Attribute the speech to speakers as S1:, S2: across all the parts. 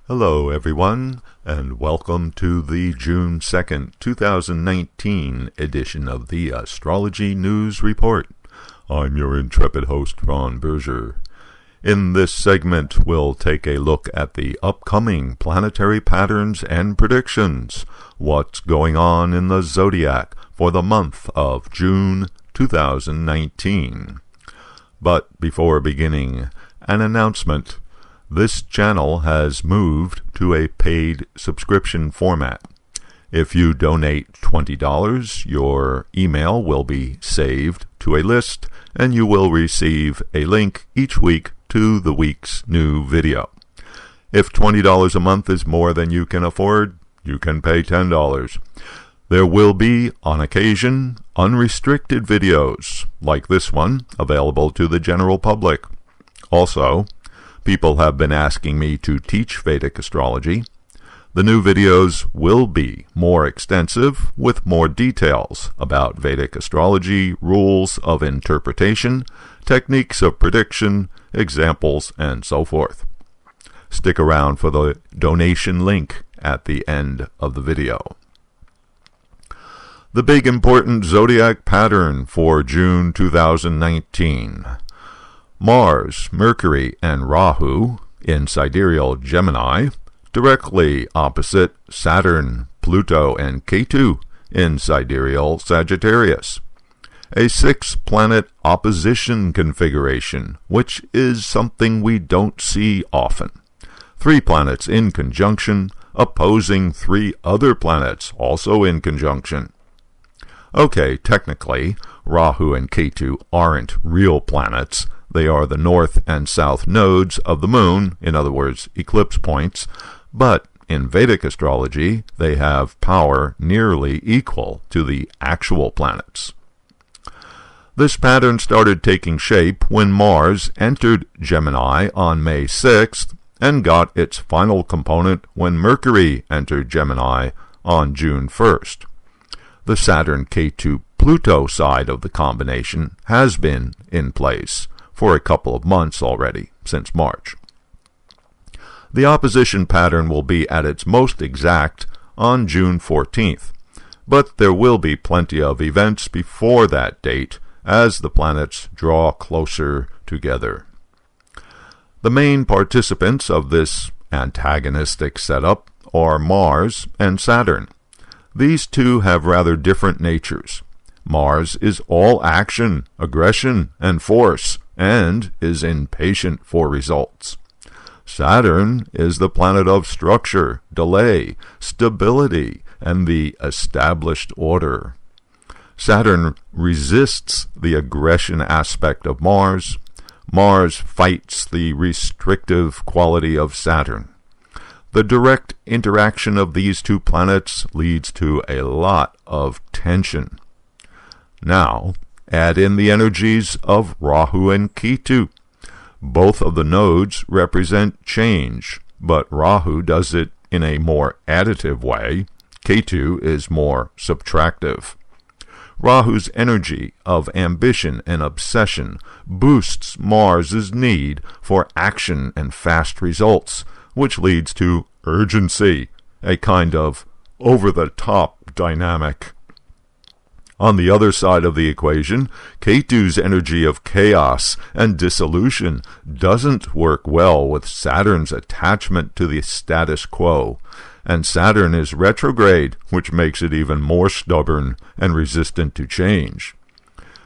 S1: Hello everyone, and welcome to the June 2nd, 2019 edition of the Astrology News Report. I'm your intrepid host, Ron Berger. In this segment, we'll take a look at the upcoming planetary patterns and predictions, what's going on in the zodiac for the month of June 2019. But before beginning, an announcement. This channel has moved to a paid subscription format. If you donate $20, your email will be saved to a list, and you will receive a link each week to the week's new video. If $20 a month is more than you can afford, you can pay $10. There will be, on occasion, unrestricted videos, like this one, available to the general public. Also, people have been asking me to teach Vedic astrology. The new videos will be more extensive with more details about Vedic astrology, rules of interpretation, techniques of prediction, examples, and so forth. Stick around for the donation link at the end of the video. The big important zodiac pattern for June 2019. Mars, Mercury, and Rahu in sidereal Gemini, directly opposite Saturn, Pluto, and Ketu in sidereal Sagittarius. A six-planet opposition configuration, which is something we don't see often. 3 planets in conjunction, opposing 3 other planets also in conjunction. Okay, technically, Rahu and Ketu aren't real planets. They are the north and south nodes of the moon, in other words, eclipse points, but in Vedic astrology, they have power nearly equal to the actual planets. This pattern started taking shape when Mars entered Gemini on May 6th and got its final component when Mercury entered Gemini on June 1st. The Saturn-Ketu-Pluto side of the combination has been in place for a couple of months already, since March. The opposition pattern will be at its most exact on June 14th, but there will be plenty of events before that date as the planets draw closer together. The main participants of this antagonistic setup are Mars and Saturn. These two have rather different natures. Mars is all action, aggression, and force, and is impatient for results. Saturn is the planet of structure, delay, stability, and the established order. Saturn resists the aggression aspect of Mars. Mars fights the restrictive quality of Saturn. The direct interaction of these two planets leads to a lot of tension. Now, add in the energies of Rahu and Ketu. Both of the nodes represent change, but Rahu does it in a more additive way. Ketu is more subtractive. Rahu's energy of ambition and obsession boosts Mars's need for action and fast results, which leads to urgency, a kind of over-the-top dynamic. On the other side of the equation, Ketu's energy of chaos and dissolution doesn't work well with Saturn's attachment to the status quo, and Saturn is retrograde, which makes it even more stubborn and resistant to change.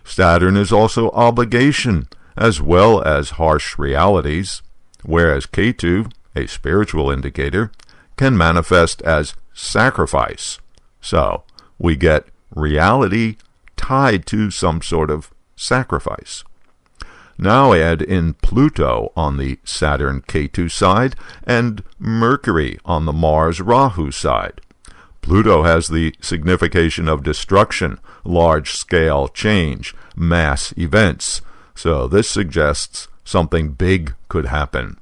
S1: Saturn is also obligation, as well as harsh realities, whereas Ketu, a spiritual indicator, can manifest as sacrifice. So, we get reality tied to some sort of sacrifice. Now add in Pluto on the Saturn-Ketu side and Mercury on the Mars-Rahu side. Pluto has the signification of destruction, large-scale change, mass events, so this suggests something big could happen.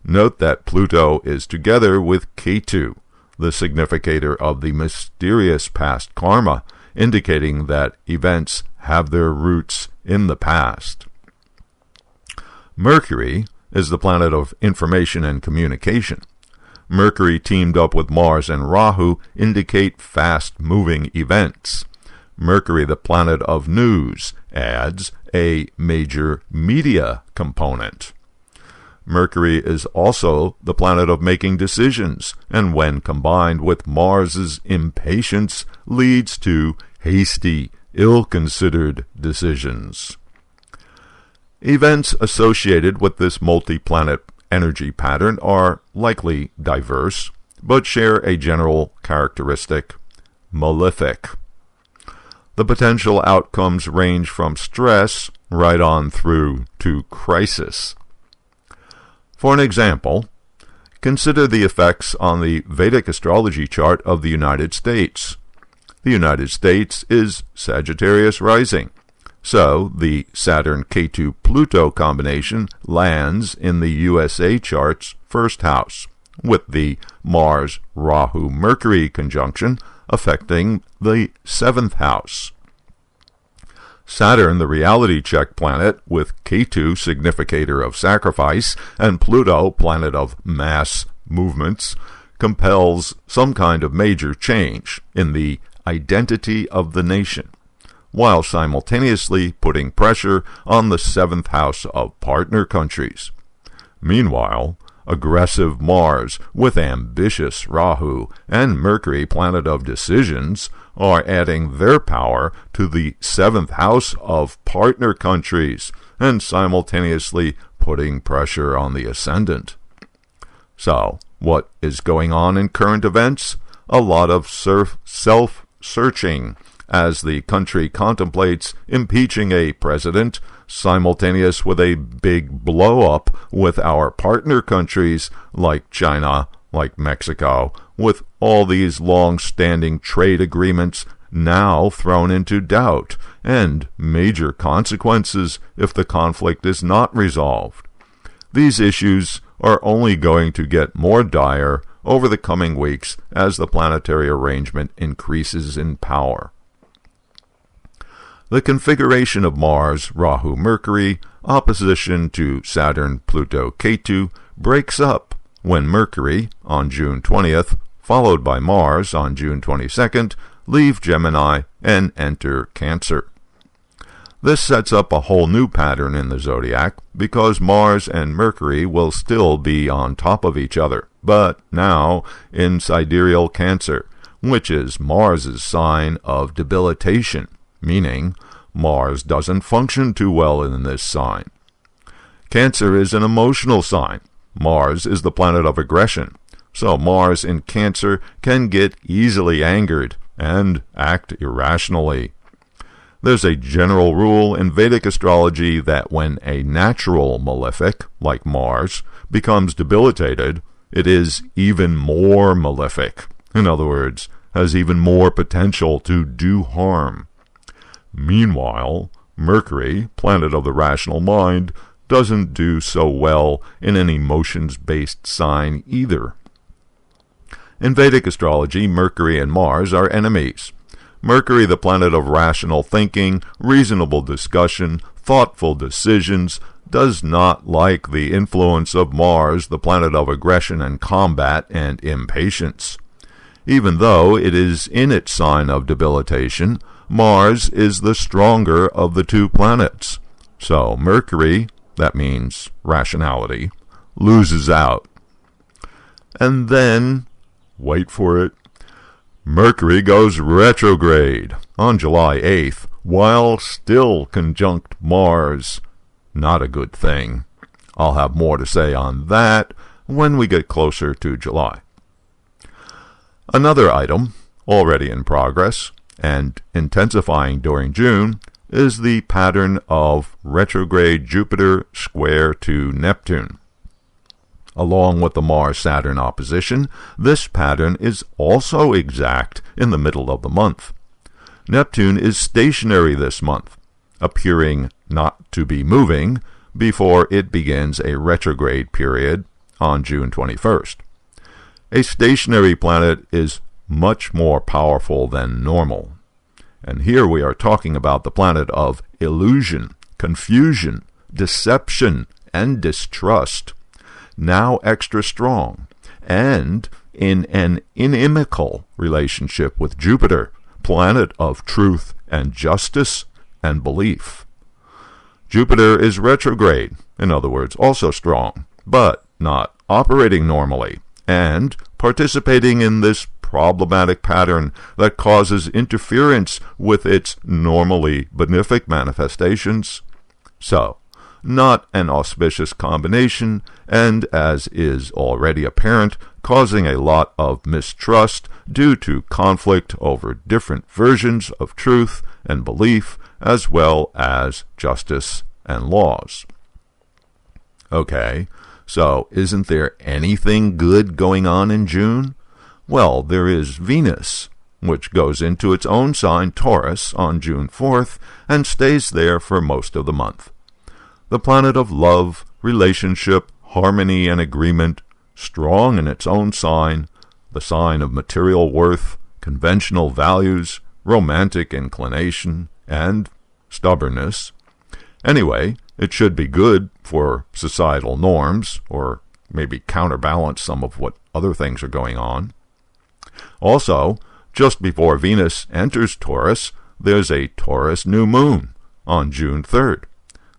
S1: Note that Pluto is together with Ketu, the significator of the mysterious past karma, indicating that events have their roots in the past. Mercury is the planet of information and communication. Mercury teamed up with Mars and Rahu indicate fast-moving events. Mercury, the planet of news, adds a major media component. Mercury is also the planet of making decisions, and when combined with Mars's impatience, leads to hasty, ill-considered decisions. Events associated with this multi-planet energy pattern are likely diverse, but share a general characteristic: malefic. The potential outcomes range from stress right on through to crisis. For an example, consider the effects on the Vedic astrology chart of the United States. The United States is Sagittarius rising, so the Saturn-Ketu-Pluto combination lands in the USA chart's first house, with the Mars-Rahu-Mercury conjunction affecting the seventh house. Saturn, the reality check planet, with Ketu, significator of sacrifice, and Pluto, planet of mass movements, compels some kind of major change in the identity of the nation, while simultaneously putting pressure on the seventh house of partner countries. Meanwhile, aggressive Mars with ambitious Rahu and Mercury, planet of decisions, are adding their power to the seventh house of partner countries and simultaneously putting pressure on the ascendant. So, what is going on in current events? A lot of self-searching as the country contemplates impeaching a president, simultaneous with a big blow-up with our partner countries like China, like Mexico, with all these long-standing trade agreements now thrown into doubt, and major consequences if the conflict is not resolved. These issues are only going to get more dire over the coming weeks as the planetary arrangement increases in power. The configuration of Mars, Rahu, Mercury, opposition to Saturn, Pluto, Ketu, breaks up when Mercury, on June 20th, followed by Mars on June 22nd, leave Gemini and enter Cancer. This sets up a whole new pattern in the zodiac because Mars and Mercury will still be on top of each other, but now in sidereal Cancer, which is Mars's sign of debilitation, meaning Mars doesn't function too well in this sign. Cancer is an emotional sign. Mars is the planet of aggression, so Mars in Cancer can get easily angered and act irrationally. There's a general rule in Vedic astrology that when a natural malefic, like Mars, becomes debilitated, it is even more malefic. In other words, has even more potential to do harm. Meanwhile, Mercury, planet of the rational mind, doesn't do so well in an emotions-based sign either. In Vedic astrology, Mercury and Mars are enemies. Mercury, the planet of rational thinking, reasonable discussion, thoughtful decisions, does not like the influence of Mars, the planet of aggression and combat and impatience. Even though it is in its sign of debilitation, Mars is the stronger of the two planets. So Mercury, that means rationality, loses out. And then, wait for it, Mercury goes retrograde on July 8th, while still conjunct Mars. Not a good thing. I'll have more to say on that when we get closer to July. Another item, already in progress and intensifying during June, is the pattern of retrograde Jupiter square to Neptune. Along with the Mars-Saturn opposition, this pattern is also exact in the middle of the month. Neptune is stationary this month, appearing not to be moving before it begins a retrograde period on June 21st. A stationary planet is much more powerful than normal. And here we are talking about the planet of illusion, confusion, deception, and distrust, now extra strong, and in an inimical relationship with Jupiter, planet of truth and justice and belief. Jupiter is retrograde, in other words, also strong, but not operating normally, and participating in this problematic pattern that causes interference with its normally benefic manifestations. So, not an auspicious combination, and as is already apparent, causing a lot of mistrust due to conflict over different versions of truth and belief, as well as justice and laws. Okay, so isn't there anything good going on in June? Well, there is Venus, which goes into its own sign, Taurus, on June 4th, and stays there for most of the month. The planet of love, relationship, harmony, and agreement, strong in its own sign, the sign of material worth, conventional values, romantic inclination, and stubbornness. Anyway, it should be good for societal norms, or maybe counterbalance some of what other things are going on. Also, just before Venus enters Taurus, there's a Taurus new moon on June 3rd.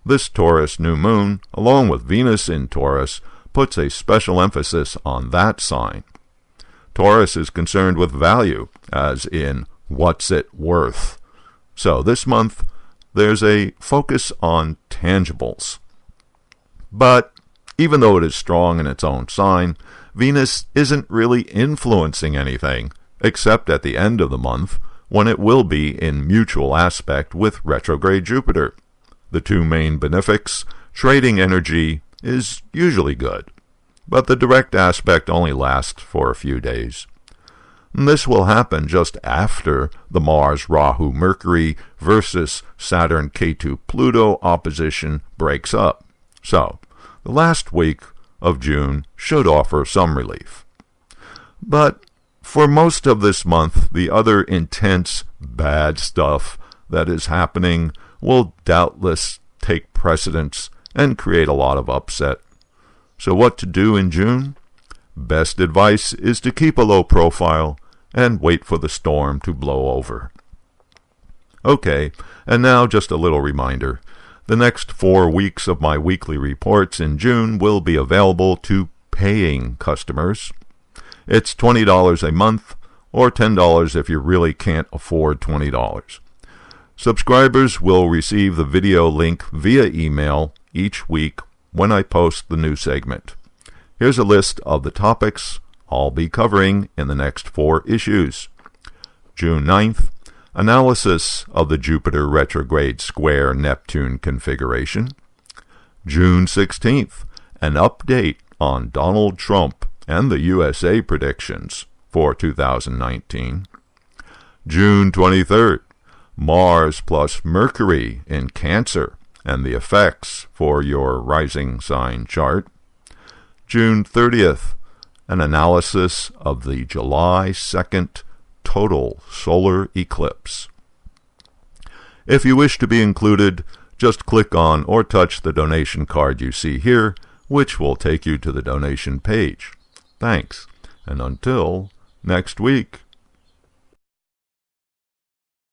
S1: This Taurus new moon, along with Venus in Taurus, puts a special emphasis on that sign. Taurus is concerned with value, as in, what's it worth? So this month, there's a focus on tangibles. But even though it is strong in its own sign, Venus isn't really influencing anything, except at the end of the month, when it will be in mutual aspect with retrograde Jupiter. The two main benefics, trading energy, is usually good, but the direct aspect only lasts for a few days. This will happen just after the Mars-Rahu Mercury versus Saturn-Ketu Pluto opposition breaks up. So, the last week of June should offer some relief. But for most of this month, the other intense, bad stuff that is happening will doubtless take precedence and create a lot of upset. So what to do in June? Best advice is to keep a low profile and wait for the storm to blow over. Okay, and now just a little reminder. The next 4 weeks of my weekly reports in June will be available to paying customers. It's $20 a month, or $10 if you really can't afford $20. Subscribers will receive the video link via email each week when I post the new segment. Here's a list of the topics I'll be covering in the next 4 issues. June 9th, analysis of the Jupiter retrograde square Neptune configuration. June 16th, an update on Donald Trump and the USA predictions for 2019. June 23rd, Mars plus Mercury in Cancer and the effects for your rising sign chart. June 30th, an analysis of the July 2nd total solar eclipse. If you wish to be included, just click on or touch the donation card you see here, which will take you to the donation page. Thanks, and until next week.